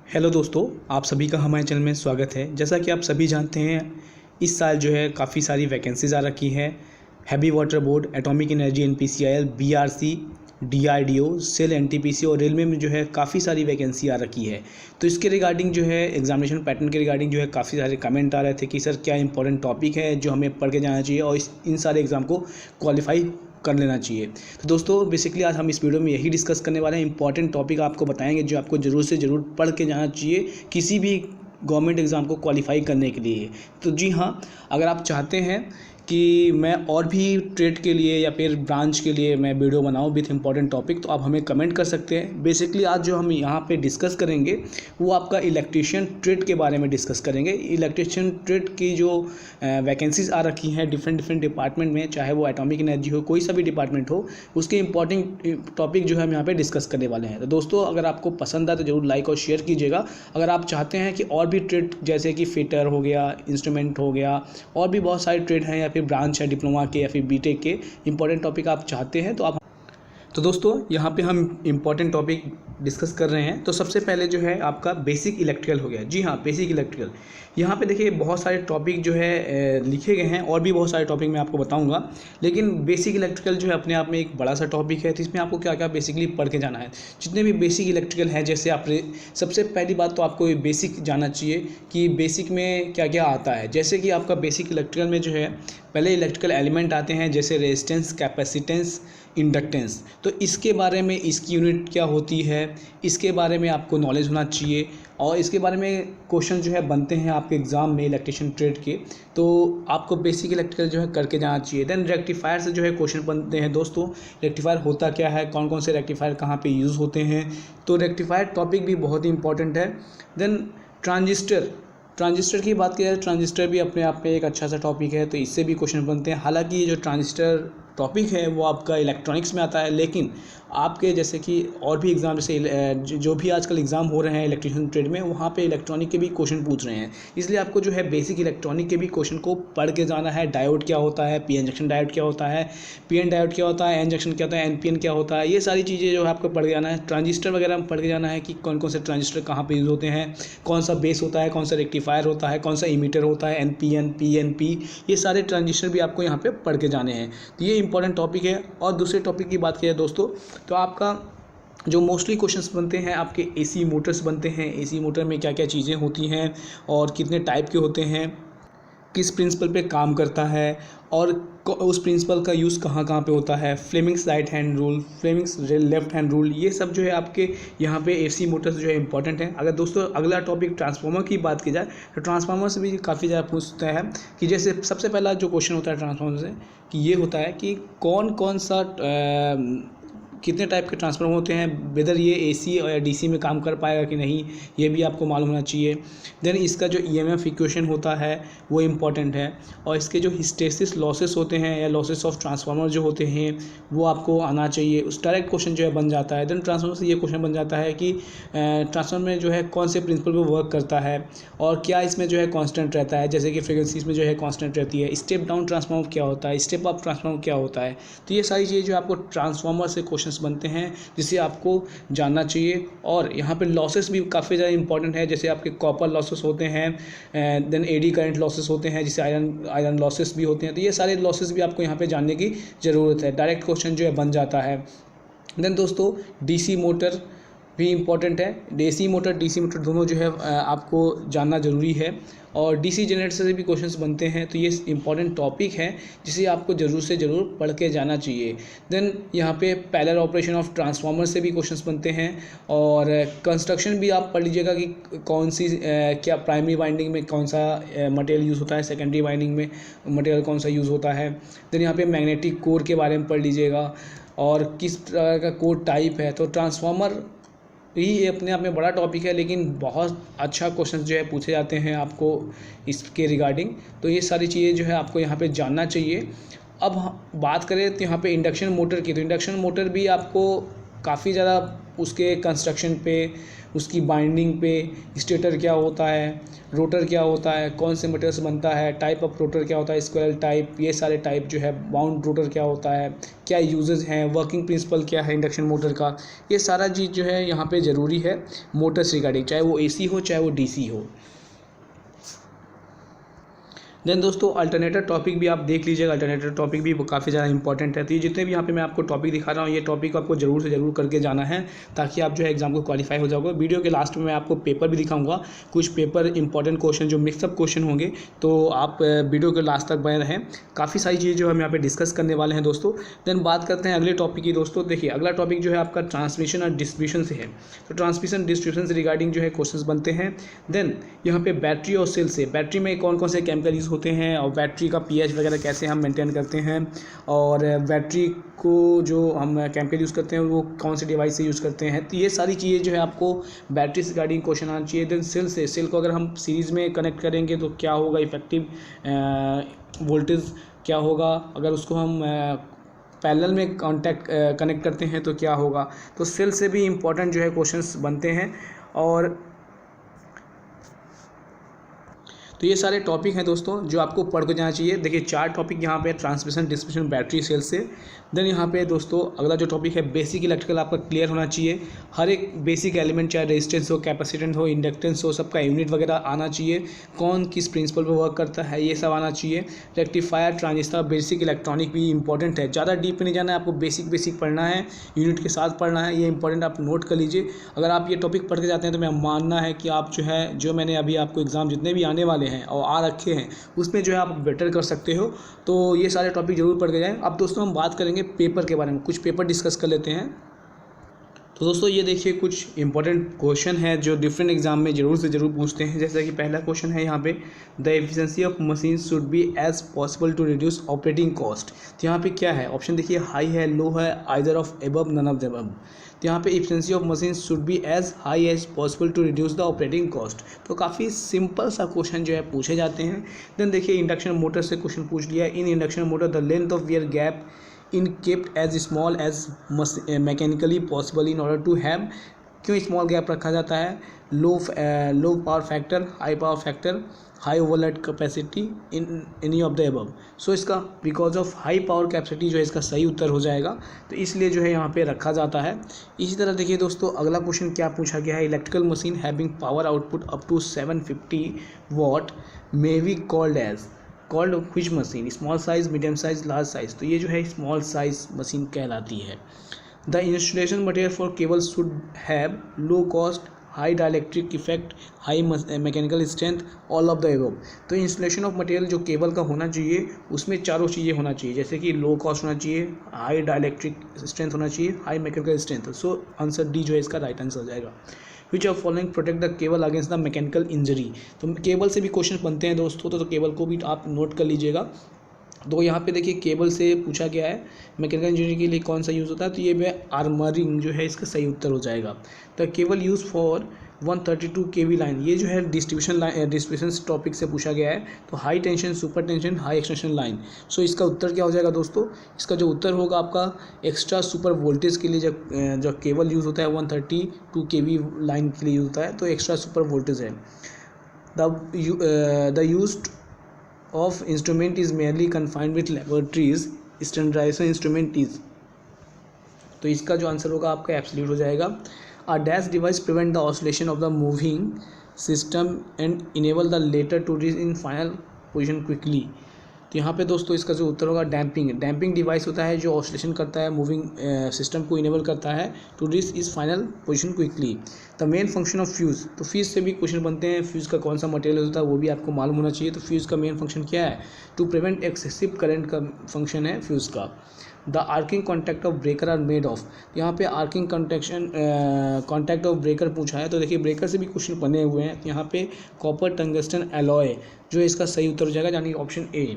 Hello दोस्तों, आप सभी का हमारे चैनल में स्वागत है। जैसा कि आप सभी जानते हैं, इस साल जो है काफ़ी सारी वैकेंसीज आ रखी हैं। Heavy water board, atomic energy NPCIL, BRC, DRDO, SAIL NTPC और रेलवे में जो है काफ़ी सारी वैकेंसी आ रखी है। तो इसके रिगार्डिंग जो है एग्जामिनेशन पैटर्न के रिगार्डिंग जो है काफ़ी सारे कमेंट आ रहे थे कि सर क्या इंपॉर्टेंट टॉपिक है जो हमें पढ़ के जाना चाहिए और इन सारे एग्ज़ाम को क्वालिफाई कर लेना चाहिए। तो दोस्तों बेसिकली आज हम इस वीडियो में यही डिस्कस करने वाले हैं। इंपॉर्टेंट टॉपिक आपको बताएंगे जो आपको ज़रूर से ज़रूर पढ़ के जाना चाहिए किसी भी गवर्नमेंट एग्ज़ाम को क्वालिफाई करने के लिए। तो जी हाँ, अगर आप चाहते हैं कि मैं और भी ट्रेड के लिए या फिर ब्रांच के लिए मैं वीडियो बनाऊं विथ इंपॉर्टेंट टॉपिक, तो आप हमें कमेंट कर सकते हैं। बेसिकली आज जो हम यहाँ पे डिस्कस करेंगे वो आपका इलेक्ट्रीशियन ट्रेड के बारे में डिस्कस करेंगे। इलेक्ट्रीशियन ट्रेड की जो वैकेंसीज आ रखी हैं डिफरेंट डिपार्टमेंट में, चाहे वो एटॉमिक एनर्जी हो, कोई सा भी डिपार्टमेंट हो, उसके इंपॉर्टेंट टॉपिक जो है हम यहाँ पे डिस्कस करने वाले हैं। तो दोस्तों अगर आपको पसंद आए तो ज़रूर लाइक और शेयर कीजिएगा। अगर आप चाहते हैं कि और भी ट्रेड जैसे कि फिटर हो गया, इंस्ट्रूमेंट हो गया, और भी बहुत सारे ट्रेड हैं या फिर ब्रांच है डिप्लोमा के या फिर बीटेक के इंपॉर्टेंट टॉपिक आप चाहते हैं तो दोस्तों यहाँ पे हम इंपॉर्टेंट टॉपिक डिस्कस कर रहे हैं। तो सबसे पहले जो है आपका बेसिक इलेक्ट्रिकल हो गया। जी हाँ, बेसिक इलेक्ट्रिकल। यहाँ पे देखिए बहुत सारे टॉपिक जो है लिखे गए हैं और भी बहुत सारे टॉपिक मैं आपको बताऊंगा, लेकिन बेसिक इलेक्ट्रिकल जो है अपने आप में एक बड़ा सा टॉपिक है। तो इसमें आपको क्या क्या बेसिकली पढ़ के जाना है। जितने भी बेसिक इलेक्ट्रिकल हैं, जैसे आप सबसे पहली बात तो आपको बेसिक जानना चाहिए कि बेसिक में क्या क्या आता है। जैसे कि आपका बेसिक इलेक्ट्रिकल में जो है पहले इलेक्ट्रिकल एलिमेंट आते हैं, जैसे रेजिस्टेंस, कैपेसिटेंस, इंडक्टेंस। तो इसके बारे में, इसकी यूनिट क्या होती है, इसके बारे में आपको नॉलेज होना चाहिए। और इसके बारे में क्वेश्चन जो है बनते हैं आपके एग्ज़ाम में इलेक्ट्रिशियन ट्रेड के, तो आपको बेसिक इलेक्ट्रिकल जो है करके जाना चाहिए। देन रेक्टिफायर से जो है क्वेश्चन बनते हैं। दोस्तों रेक्टिफायर होता क्या है, कौन कौन से रेक्टिफायर कहाँ पे यूज़ होते हैं, तो रेक्टिफायर टॉपिक भी बहुत ही इंपॉर्टेंट है। देन ट्रांजिस्टर की बात की जाए, ट्रांजिस्टर भी अपने आप में एक अच्छा सा टॉपिक है, तो इससे भी क्वेश्चन बनते हैं। हालांकि ये जो ट्रांजिस्टर टॉपिक है वो आपका इलेक्ट्रॉनिक्स में आता है, लेकिन आपके जैसे कि और भी एग्ज़ाम जैसे जो भी आजकल एग्ज़ाम हो रहे हैं इलेक्ट्रिशियन ट्रेड में, वहाँ पे इलेक्ट्रॉनिक के भी क्वेश्चन पूछ रहे हैं। इसलिए आपको जो है बेसिक इलेक्ट्रॉनिक के भी क्वेश्चन को पढ़ के जाना है। डायोड क्या होता है, पी एन जंक्शन डायोड क्या होता है, पी एन डायोड क्या होता है, एन जंक्शन क्या होता है, एन पी एन क्या होता है, ये सारी चीज़ें जो है आपको पढ़ के जाना है। ट्रांजिस्टर वगैरह पढ़ के जाना है कि कौन कौन से ट्रांजिस्टर कहाँ पर यूज़ होते हैं, कौन सा बेस होता है, कौन सा रेक्टिफायर होता है, कौन सा इमीटर होता है, N P N, P N P, ये सारे ट्रांजिस्टर भी आपको यहाँ पर पढ़ के जाने हैं। तो ये इंपॉर्टेंट टॉपिक है। और दूसरे टॉपिक की बात की जाए दोस्तों, तो आपका जो मोस्टली क्वेश्चंस बनते हैं आपके एसी मोटर्स बनते हैं। एसी मोटर में क्या क्या चीज़ें होती हैं और कितने टाइप के होते हैं, किस प्रिंसिपल पे काम करता है और उस प्रिंसिपल का यूज़ कहाँ कहाँ पे होता है, Fleming's right hand rule, Fleming's left hand rule, ये सब जो है आपके यहाँ पे एसी मोटर्स जो है इंपॉर्टेंट है। अगर दोस्तों अगला टॉपिक ट्रांसफार्मर की बात की जाए, तो ट्रांसफार्मर से भी काफ़ी ज़्यादा पूछता है कि जैसे सबसे पहला जो क्वेश्चन होता है ट्रांसफार्मर से कि ये होता है कि कौन कौन सा कितने टाइप के ट्रांसफार्मर होते हैं, वेदर ये एसी या डीसी में काम कर पाएगा कि नहीं, ये भी आपको मालूम होना चाहिए। देन इसका जो ईएमएफ इक्वेशन होता है वो इम्पॉर्टेंट है। और इसके जो हिस्टेसिस लॉसेस होते हैं या लॉसेस ऑफ ट्रांसफार्मर जो होते हैं वो आपको आना चाहिए। उस डायरेक्ट क्वेश्चन जो है बन जाता है। देन ट्रांसफार्मर से ये क्वेश्चन बन जाता है कि ट्रांसफार्मर में जो है कौन से प्रिंसिपल पर वर्क करता है और क्या इसमें जो है कॉन्स्टेंट रहता है, जैसे कि फ्रीक्वेंसीज में जो है कॉन्स्टेंट रहती है। स्टेप डाउन ट्रांसफार्मर क्या होता है, स्टेप अप ट्रांसफार्मर क्या होता है। तो ये सारी चीज़ें जो आपको ट्रांसफार्मर से क्वेश्चन बनते हैं जिसे आपको जानना चाहिए। और यहाँ पे लॉसेस भी काफ़ी ज़्यादा इंपॉर्टेंट है, जैसे आपके कॉपर लॉसेस होते हैं, देन एडी करंट लॉसेस होते हैं, जिसे आयरन लॉसेस भी होते हैं। तो ये सारे लॉसेस भी आपको यहाँ पे जानने की ज़रूरत है। डायरेक्ट क्वेश्चन जो है बन जाता है। देन दोस्तों डीसी मोटर भी इम्पॉर्टेंट है। डीसी मोटर दोनों जो है आपको जानना ज़रूरी है। और डीसी जनरेटर से भी क्वेश्चंस बनते हैं। तो ये इंपॉर्टेंट टॉपिक है जिसे आपको ज़रूर से ज़रूर पढ़ के जाना चाहिए। देन यहाँ पे पैरेलल ऑपरेशन ऑफ ट्रांसफार्मर से भी क्वेश्चंस बनते हैं। और कंस्ट्रक्शन भी आप पढ़ लीजिएगा कि कौन सी क्या प्राइमरी वाइंडिंग में कौन सा मटेरियल यूज़ होता है, सेकेंडरी वाइंडिंग में मटेरियल कौन सा यूज़ होता है। देन यहाँ पे मैग्नेटिक कोर के बारे में पढ़ लीजिएगा और किस तरह का कोर टाइप है। तो ट्रांसफार्मर ये अपने आप में बड़ा टॉपिक है, लेकिन बहुत अच्छा क्वेश्चन जो है पूछे जाते हैं आपको इसके रिगार्डिंग। तो ये सारी चीज़ें जो है आपको यहाँ पे जानना चाहिए। अब बात करें तो यहाँ पे इंडक्शन मोटर की, तो इंडक्शन मोटर भी आपको काफ़ी ज़्यादा उसके कंस्ट्रक्शन पे, उसकी बाइंडिंग पे, स्टेटर क्या होता है, रोटर क्या होता है, कौन से मटेरियल से बनता है, टाइप ऑफ रोटर क्या होता है, स्क्वायरल टाइप, ये सारे टाइप जो है, बाउंड रोटर क्या होता है, क्या यूजेस हैं, वर्किंग प्रिंसिपल क्या है इंडक्शन मोटर का, ये सारा चीज़ जो है यहाँ पे ज़रूरी है मोटर्स रिगार्डिंग, चाहे वो AC हो चाहे वो DC हो। देन दोस्तों अल्टरनेटर टॉपिक भी आप देख लीजिएगा, अल्टरनेटर टॉपिक भी काफ़ी ज़्यादा इंपॉर्टेंट है। तो ये जितने भी यहाँ पे मैं आपको टॉपिक दिखा रहा हूँ, ये टॉपिक आपको जरूर से जरूर करके जाना है, ताकि आप जो है एग्जाम को क्वालिफाई हो जाओगे। वीडियो के लास्ट में मैं आपको पेपर भी दिखाऊंगा, कुछ पेपर इंपॉर्टेंट क्वेश्चन जो मिक्सअप क्वेश्चन होंगे, तो आप वीडियो के लास्ट तक बने रहें। काफ़ी सारी चीज़ जो हम यहाँ पे डिस्कस करने वाले हैं दोस्तों। देन बात करते हैं अगले टॉपिक की दोस्तों। देखिए अगला टॉपिक जो है आपका ट्रांसमिशन और डिस्ट्रीब्यूशन से है। तो ट्रांसमिशन डिस्ट्रीब्यूशन से रिगार्डिंग जो है क्वेश्चंस बनते हैं। देन यहाँ पे बैटरी और सेल से, बैटरी में कौन कौन से केमिकल यूज़ होते हैं, और बैटरी का pH वगैरह कैसे हम मेंटेन करते हैं, और बैटरी को जो हम केमिकल यूज़ करते हैं वो कौन से डिवाइस से यूज़ करते हैं। तो ये सारी चीज़ें जो है आपको बैटरी से रिगार्डिंग क्वेश्चन आना चाहिए। देन सेल से, सेल को अगर हम सीरीज़ में कनेक्ट करेंगे तो क्या होगा, इफेक्टिव वोल्टेज क्या होगा, अगर उसको हम पैरेलल में कनेक्ट करते हैं तो क्या होगा। तो सेल से भी इम्पोर्टेंट जो है क्वेश्चंस बनते हैं। और तो ये सारे टॉपिक हैं दोस्तों जो आपको पढ़ के जाना चाहिए। देखिए 4 टॉपिक यहाँ पे, ट्रांसमिशन, डिस्ट्रीब्यूशन, बैटरी, सेल से। देन यहाँ पे दोस्तों अगला जो टॉपिक है बेसिक इलेक्ट्रिकल आपका क्लियर होना चाहिए। हर एक बेसिक एलिमेंट, चाहे रेजिस्टेंस हो, कैपेसिटेंस हो, इंडक्टेंस हो, सबका यूनिट वगैरह आना चाहिए, कौन किस प्रिंसिपल पर वर्क करता है, ये सब आना चाहिए। रेक्टिफायर, ट्रांजिस्टर, बेसिक इलेक्ट्रॉनिक भी इंपॉर्टेंट है, ज़्यादा डीप में नहीं जाना है, आपको बेसिक पढ़ना है, यूनिट के साथ पढ़ना है, ये इंपॉर्टेंट आप नोट कर लीजिए। अगर आप ये टॉपिक पढ़ के जाते हैं तो मैं मानना है कि आप जो है, जो मैंने अभी आपको एग्ज़ाम जितने भी आने वाले हैं और आ रखे हैं उसमें जो है आप बेटर कर सकते हो। तो ये सारे टॉपिक जरूर पढ़ के जाएं। अब दोस्तों हम बात करेंगे पेपर के बारे में, कुछ पेपर डिस्कस कर लेते हैं। तो दोस्तों ये देखिए कुछ इंपॉर्टेंट क्वेश्चन है जो डिफरेंट एग्जाम में जरूर से जरूर पूछते हैं। जैसा कि पहला क्वेश्चन है यहाँ पे, the efficiency of machine should be as possible to reduce operating cost. तो यहाँ पे क्या है, ऑप्शन देखिए, हाई है, लो है, either of above, none of the above. तो यहाँ पे efficiency of machine should be as high as possible to reduce the operating cost. तो काफ़ी सिंपल सा क्वेश्चन जो है पूछे जाते हैं। देन देखिए इंडक्शन मोटर से क्वेश्चन पूछ लिया, in induction motor the length of air gap in kept as small as mechanically possible in order to have. क्यों स्मॉल गैप रखा जाता है, low power factor, high power factor, high overload capacity, in any of the above. So इसका because of high power capacity जो है इसका सही उत्तर हो जाएगा, तो इसलिए जो है यहाँ पे रखा जाता है। इसी तरह देखिए दोस्तों अगला क्वेश्चन क्या पूछा गया है, electrical machine having power output up to 750 watt may be called which machine, small size, medium size, large size. तो ये जो है स्मॉल साइज मशीन कहलाती है। The installation material for cable should have low cost, high dielectric effect, high mechanical strength, all of the above. तो installation of material जो cable का होना चाहिए उसमें चारों चीज़ें होना चाहिए, जैसे कि लो कॉस्ट होना चाहिए, हाई डाइलेक्ट्रिक स्ट्रेंथ होना चाहिए, high mechanical strength. So answer D जो है इसका राइट आंसर हो जाएगा। Which of following protect the cable against the mechanical injury. तो केबल से भी क्वेश्चन बनते हैं दोस्तों, तो केबल को भी आप नोट कर लीजिएगा। तो यहाँ पे देखिए केबल से पूछा गया है मैकेनिकल इंजीनियरिंग के लिए कौन सा यूज़ होता है, तो ये में आर्मरिंग जो है इसका सही उत्तर हो जाएगा। The cable use for 132 kV line, ये जो है डिस्ट्रीब्यूशन टॉपिक से पूछा गया है। तो high tension, super tension, high extension line. So इसका उत्तर क्या हो जाएगा दोस्तों, इसका जो उत्तर होगा आपका एक्स्ट्रा सुपर वोल्टेज के लिए जो केबल यूज़ होता है 132 kV लाइन के लिए यूज़ होता है, तो एक्स्ट्रा सुपर वोल्टेज है। The used of instrument is merely confined with laboratories, standardization instrument is। तो इसका जो आंसर होगा आपका एब्सोल्यूट हो जाएगा। A dash device prevent the oscillation of the moving system and enable the latter to reach in final position quickly। तो यहाँ पे दोस्तों इसका जो उत्तर होगा डैम्पिंग डिवाइस होता है जो ऑसिलेशन करता है, मूविंग सिस्टम को इनेबल करता है to reach is final position quickly. The main function of fuse, तो फ्यूज़ से भी क्वेश्चन बनते हैं, फ्यूज़ का कौन सा मटेरियल होता है वो भी आपको मालूम होना चाहिए। तो फ्यूज़ का मेन फंक्शन क्या है, टू प्रिवेंट एक्सेसिव करंट का फंक्शन है फ्यूज़ का। The arcing contact of breaker are made of, यहाँ पे आर्किंग कॉन्टैक्ट ऑफ ब्रेकर पूछा है, तो देखिए ब्रेकर से भी क्वेश्चन बने हुए हैं। यहाँ पे कॉपर टंगस्टन एलॉय जो इसका सही उत्तर हो जाएगा, यानी option A.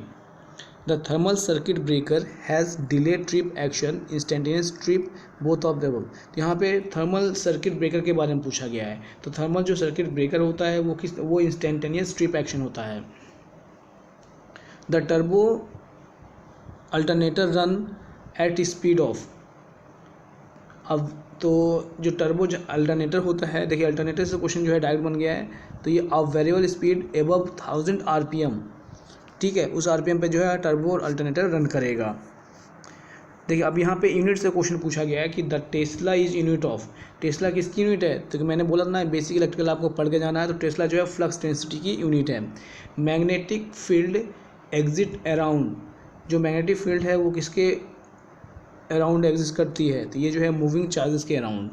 The thermal circuit breaker has delayed trip action, instantaneous trip, both of the above। तो यहाँ पे थर्मल सर्किट ब्रेकर के बारे में पूछा गया है। तो थर्मल जो सर्किट ब्रेकर होता है वो इंस्टेंटेनियस ट्रिप एक्शन होता है। The turbo alternator run at speed of, अब तो जो टर्बो अल्टरनेटर होता है, देखिए अल्टरनेटर से क्वेश्चन जो है डायरेक्ट बन गया है, तो ये वेरिएबल स्पीड एबव 1000 RPM, ठीक है, उस RPM पे जो है टर्बो अल्टरनेटर रन करेगा। देखिए अब यहाँ पे यूनिट से क्वेश्चन पूछा गया है कि the Tesla is unit of, Tesla किसकी यूनिट है, तो मैंने बोला ना बेसिक इलेक्ट्रिकल आपको पढ़ के जाना है, तो टेस्ला जो है फ्लक्स डेंसिटी की यूनिट है। मैग्नेटिक फील्ड एग्जिट अराउंड, जो मैग्नेटिक फील्ड है वो किसके अराउंड एग्जिस्ट करती है, तो ये जो है मूविंग चार्जेस के around.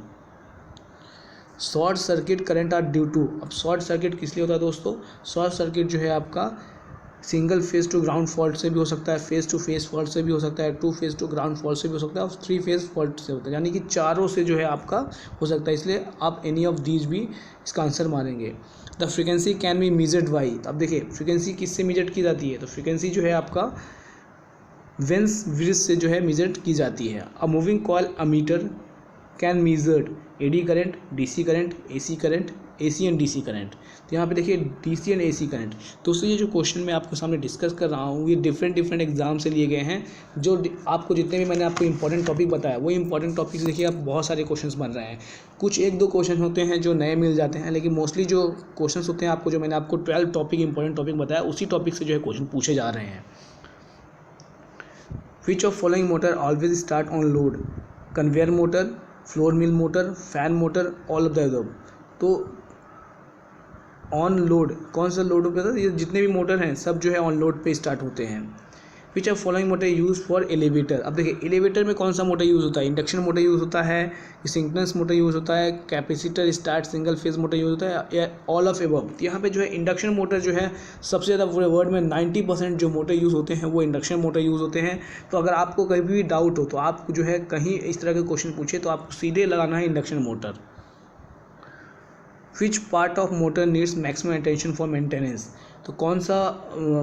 Short circuit current are due to, अब शॉर्ट सर्किट किस लिए होता है दोस्तों, शॉर्ट सर्किट जो है आपका single phase two ground fault से भी हो सकता है, फेज टू फेज फॉल्ट से भी हो सकता है, 2 फेज टू ग्राउंड फॉल्ट से भी हो सकता है, और 3 फेज फॉल्ट से होता है, यानी कि चारों से जो है आपका हो सकता है, इसलिए आप एनी ऑफ दीज भी इसका आंसर मानेंगे। The frequency can be measured by, अब देखिए फ्रिक्वेंसी किससे मेजर की जाती है, तो फ्रिक्वेंसी जो है आपका वेन्स ब्रिज से जो है मेजर की जाती है। A moving coil ammeter can measured eddy current, DC current, AC current, AC and DC current. तो यहाँ पे देखिए डीसी एंड एसी करंट। दोस्तों ये जो क्वेश्चन मैं आपके सामने डिस्कस कर रहा हूँ ये डिफरेंट एग्जाम से लिए गए हैं, जो आपको जितने भी मैंने आपको इंपॉर्टेंट टॉपिक बताया वो इंपॉर्टेंट टॉपिक देखिए आप बहुत सारे क्वेश्चंस बन रहे हैं। कुछ 1-2 क्वेश्चन होते हैं जो नए मिल जाते हैं, लेकिन मोस्टली जो क्वेश्चन होते हैं आपको जो मैंने आपको 12 टॉपिक इंपॉर्टेंट टॉपिक बताया उसी टॉपिक से जो है क्वेश्चन पूछे जा रहे हैं। Which of following motor always start on load, conveyor motor, flour mill motor, fan motor, all of the above. तो ऑन लोड कौन सा लोड होता है, ये जितने भी मोटर हैं सब जो है ऑन लोड पे स्टार्ट होते हैं। Which of following motor use for elevator, अब देखिए एलिवेटर में कौन सा मोटर यूज़ होता है, इंडक्शन मोटर यूज़ होता है, सिंक्रोनस मोटर यूज़ होता है, capacitor start single phase motor use होता है, या ऑल ऑफ एबव। यहाँ पे जो है इंडक्शन मोटर जो है सबसे ज़्यादा पूरे वर्ल्ड में 90% जो मोटर यूज़ होते हैं वो इंडक्शन मोटर यूज़ होते हैं। तो अगर आपको कभी भी डाउट हो तो आप जो है कहीं इस तरह के क्वेश्चन पूछे तो आपको सीधे लगाना है induction motor. Which part of motor needs maximum attention for maintenance, तो कौन सा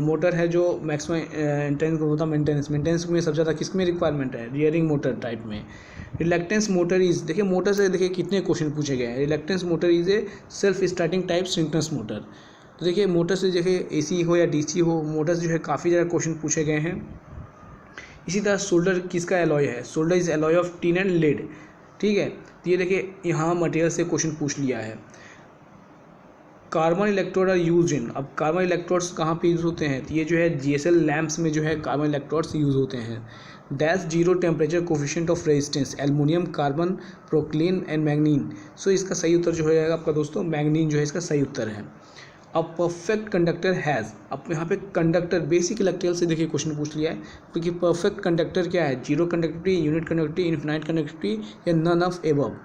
मोटर है जो मैक्सिमम अटेंशन होता है मेंटेनेंस में सबसे ज़्यादा किस में रिक्वायरमेंट है, रियरिंग मोटर टाइप में। रिलक्टेंस मोटर इज, देखिए मोटर से देखिए कितने क्वेश्चन पूछे गए हैं। Reluctance motor is a self starting type synchronous motor. तो देखिए मोटर से देखिए एसी हो या डीसी हो, मोटर से जो है काफ़ी ज़्यादा क्वेश्चन पूछे गए हैं। इसी तरह सोल्डर किसका एलॉय है, solder is alloy of tin and lead, ठीक है। तो ये देखिए यहाँ मटेरियल से क्वेश्चन पूछ लिया है। Carbon electrode are use in, अब कार्बन इलेक्ट्रोड्स कहाँ पे यूज़ होते हैं, तो ये जो है GSL लैम्प्स में जो है कार्बन इलेक्ट्रोड्स यूज़ होते हैं। Dash zero temperature coefficient of resistance, aluminium, carbon, procline and manganin. So इसका सही उत्तर जो हो जाएगा आपका दोस्तों मैग्नीन जो है इसका सही उत्तर है। अब परफेक्ट कंडक्टर हैज़, अब यहाँ पे कंडक्टर बेसिक इलेक्ट्रिकल से देखिए क्वेश्चन पूछ लिया है, क्योंकि परफेक्ट कंडक्टर क्या है, zero conductivity, unit conductivity, infinite conductivity या नन ऑफ एबव।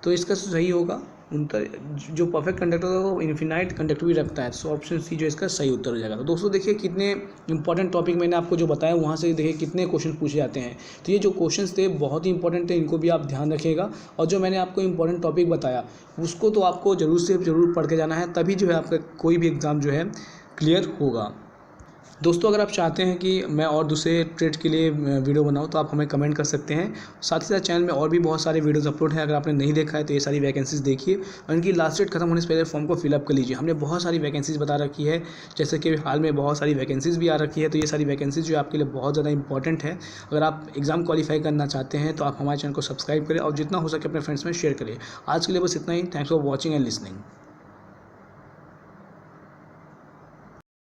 तो इसका सही होगा उत्तर, जो परफेक्ट कंडक्टर होगा वो इन्फिनाइट कंडक्टिविटी रखता है, सो ऑप्शन सी जो इसका सही उत्तर हो जाएगा। तो दोस्तों देखिए कितने इंपॉर्टेंट टॉपिक मैंने आपको जो बताया वहाँ से देखिए कितने क्वेश्चन पूछे जाते हैं। तो ये जो क्वेश्चंस थे बहुत ही इंपॉर्टेंट थे, इनको भी आप ध्यान रखिएगा। और जो मैंने आपको इंपॉर्टेंट टॉपिक बताया उसको तो आपको ज़रूर से ज़रूर पढ़ के जाना है, तभी जो है आपका कोई भी एग्ज़ाम जो है क्लियर होगा। दोस्तों अगर आप चाहते हैं कि मैं और दूसरे ट्रेड के लिए वीडियो बनाऊं तो आप हमें कमेंट कर सकते हैं। साथ ही साथ चैनल में और भी बहुत सारे वीडियोस अपलोड हैं, अगर आपने नहीं देखा है तो ये सारी वैकेंसीज देखिए और इनकी लास्ट डेट खत्म होने से पहले फॉर्म को फिलअप कर लीजिए। हमने बहुत सारी वैकेंसीज बता रखी है, जैसे कि हाल में बहुत सारी वैकेंसीज भी आ रखी है, तो ये सारी वैकेंसीज जो आपके लिए बहुत ज़्यादा इंपॉर्टेंट है। अगर आप एग्जाम क्वालिफाई करना चाहते हैं तो आप हमारे चैनल को सब्सक्राइब करें और जितना हो सके अपने फ्रेंड्स में शेयर करें। आज के लिए बस इतना ही। Thanks for watching and listening.